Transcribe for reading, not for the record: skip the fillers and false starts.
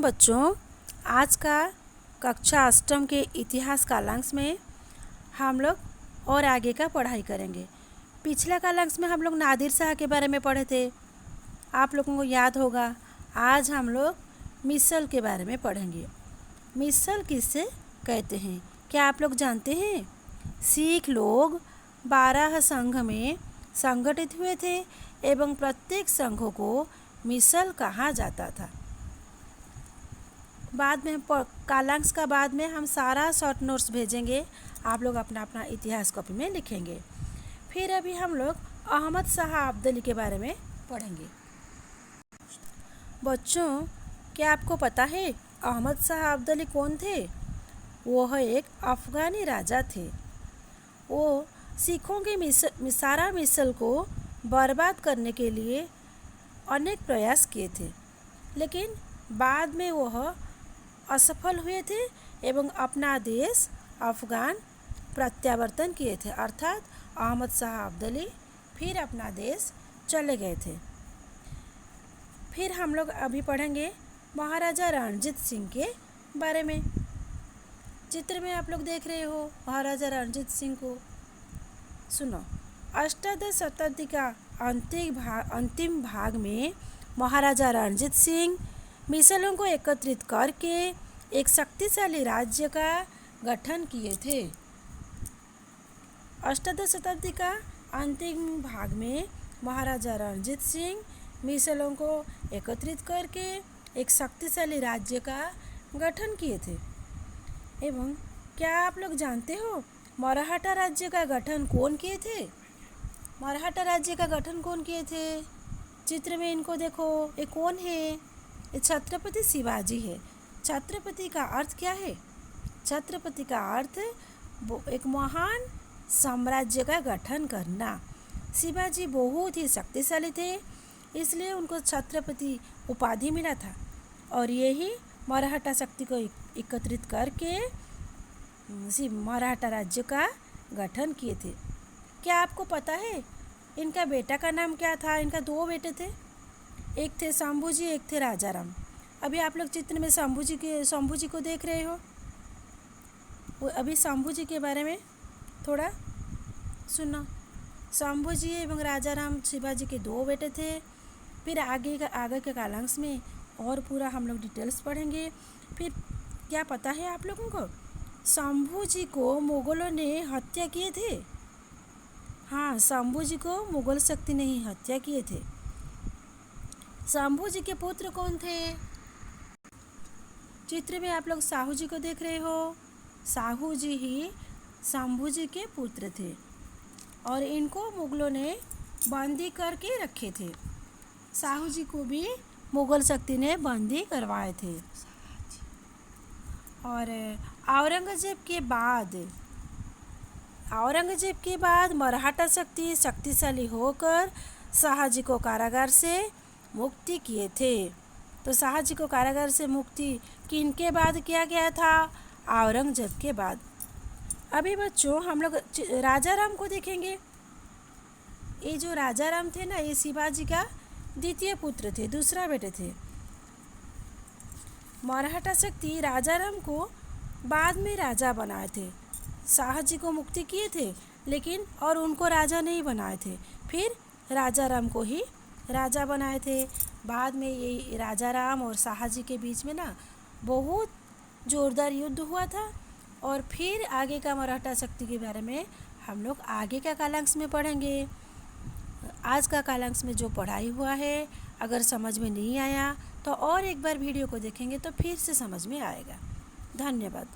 बच्चों, आज का कक्षा अष्टम के इतिहास कालांश में हम लोग और आगे का पढ़ाई करेंगे। पिछला कालांश में हम लोग नादिर शाह के बारे में पढ़े थे, आप लोगों को याद होगा। आज हम लोग मिसल के बारे में पढ़ेंगे। मिसल किससे कहते हैं, क्या आप लोग जानते हैं? सिख लोग 12 संघ में संगठित हुए थे एवं प्रत्येक संघों को मिसल कहा जाता था। बाद में कालांश का बाद में हम सारा शॉर्ट नोट्स भेजेंगे, आप लोग अपना अपना इतिहास कॉपी में लिखेंगे। फिर अभी हम लोग अहमद शाह अब्दाली के बारे में पढ़ेंगे। बच्चों, क्या आपको पता है अहमद शाह अब्दाली कौन थे? वह एक अफ़गानी राजा थे। वो सिखों के सारा मिसल को बर्बाद करने के लिए अनेक प्रयास किए थे, लेकिन बाद में वह असफल हुए थे एवं अपना देश अफ़गान प्रत्यावर्तन किए थे, अर्थात अहमद शाह अब्दाली फिर अपना देश चले गए थे। फिर हम लोग अभी पढ़ेंगे महाराजा रणजीत सिंह के बारे में। चित्र में आप लोग देख रहे हो महाराजा रणजीत सिंह को। सुनो, अष्टादश शताब्दी का अंतिम भाग में महाराजा रणजीत सिंह मिसलों को एकत्रित करके एक शक्तिशाली राज्य का गठन किए थे। अष्टादश शताब्दी का अंतिम भाग में महाराजा रणजीत सिंह मिसलों को एकत्रित करके एक शक्तिशाली राज्य का गठन किए थे। एवं क्या आप लोग जानते हो मराठा राज्य का गठन कौन किए थे? मराठा राज्य का गठन कौन किए थे? चित्र में इनको देखो, ये कौन है? ये छत्रपति शिवाजी है। छत्रपति का अर्थ क्या है? छत्रपति का अर्थ एक महान साम्राज्य का गठन करना। शिवाजी बहुत ही शक्तिशाली थे, इसलिए उनको छत्रपति उपाधि मिला था और यही मराठा शक्ति को एकत्रित करके मराठा राज्य का गठन किए थे। क्या आपको पता है इनका बेटा का नाम क्या था? इनका 2 बेटे थे, एक थे शंभू जी, एक थे राजाराम। अभी आप लोग चित्र में शंभू जी को देख रहे हो। वो अभी शंभू जी के बारे में थोड़ा सुनो। शंभू जी एवं राजाराम शिवाजी के 2 बेटे थे। फिर आगे के कालांश में और पूरा हम लोग डिटेल्स पढ़ेंगे। फिर क्या पता है आप लोगों को, शंभू जी को मुगलों ने हत्या किए थे। हाँ, शंभू जी को मुगल शक्ति ने ही हत्या किए थे। शंभू जी के पुत्र कौन थे? चित्र में आप लोग साहू जी को देख रहे हो। साहू जी ही शंभू जी के पुत्र थे और इनको मुगलों ने बंदी करके रखे थे। साहू जी को भी मुगल शक्ति ने बंदी करवाए थे। और औरंगजेब के बाद मराठा शक्ति शक्तिशाली होकर शाहजी को कारागार से मुक्ति किए थे। तो शाहजी को कारागार से मुक्ति किनके बाद किया गया था? औरंगजेब के बाद। अभी बच्चों हम लोग राजाराम को देखेंगे। ये जो राजाराम थे ना, ये शिवाजी का द्वितीय पुत्र थे, दूसरा बेटे थे। मराठा शक्ति राजाराम को बाद में राजा बनाए थे। शाहजी को मुक्ति किए थे, लेकिन और उनको राजा नहीं बनाए थे। फिर राजाराम को ही राजा बनाए थे। बाद में ये राजाराम और शाहजी के बीच में ना बहुत जोरदार युद्ध हुआ था। और फिर आगे का मराठा शक्ति के बारे में हम लोग आगे का कालांश में पढ़ेंगे। आज का कालांश में जो पढ़ाई हुआ है, अगर समझ में नहीं आया तो और एक बार वीडियो को देखेंगे तो फिर से समझ में आएगा। धन्यवाद।